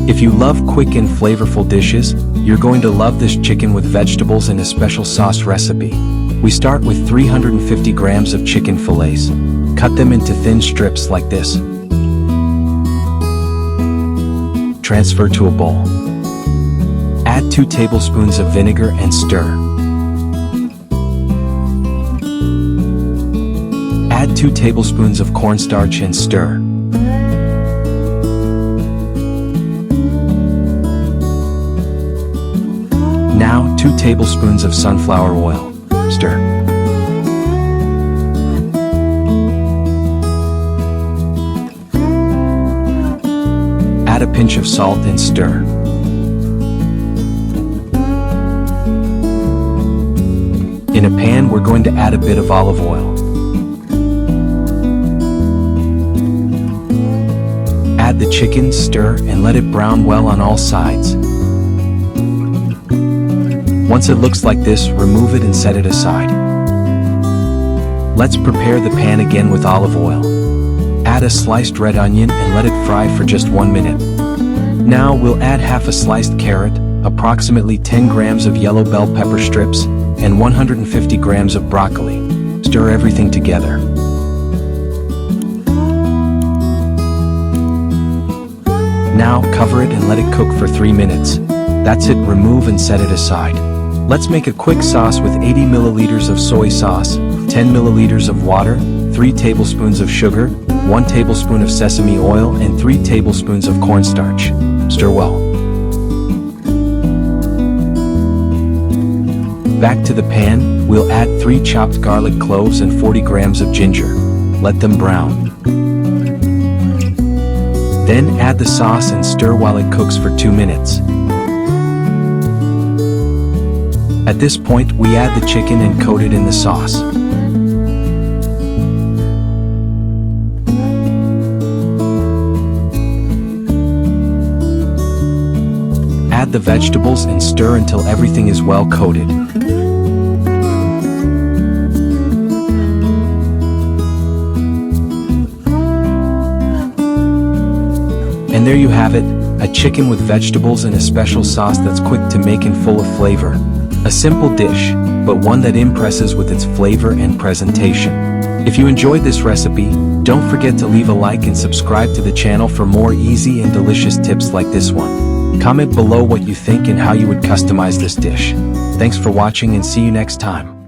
If you love quick and flavorful dishes, you're going to love this chicken with vegetables and a special sauce recipe. We start with 350 grams of chicken fillets. Cut them into thin strips like this. Transfer to a bowl. Add 2 tablespoons of vinegar and stir. Add 2 tablespoons of cornstarch and stir. Now 2 tablespoons of sunflower oil. Stir. Add a pinch of salt and stir. In a pan, we're going to add a bit of olive oil. Add the chicken, stir, and let it brown well on all sides. Once it looks like this, remove it and set it aside. Let's prepare the pan again with olive oil. Add a sliced red onion and let it fry for just 1 minute. Now we'll add half a sliced carrot, approximately 10 grams of yellow bell pepper strips, and 150 grams of broccoli. Stir everything together. Now cover it and let it cook for 3 minutes. That's it, remove and set it aside. Let's make a quick sauce with 80 milliliters of soy sauce, 10 milliliters of water, 3 tablespoons of sugar, 1 tablespoon of sesame oil, and 3 tablespoons of cornstarch. Stir well. Back to the pan, we'll add 3 chopped garlic cloves and 40 grams of ginger. Let them brown. Then add the sauce and stir while it cooks for 2 minutes. At this point, we add the chicken and coat it in the sauce. Add the vegetables and stir until everything is well coated. And there you have it, a chicken with vegetables and a special sauce that's quick to make and full of flavor. A simple dish, but one that impresses with its flavor and presentation. If you enjoyed this recipe, don't forget to leave a like and subscribe to the channel for more easy and delicious tips like this one. Comment below what you think and how you would customize this dish. Thanks for watching and see you next time.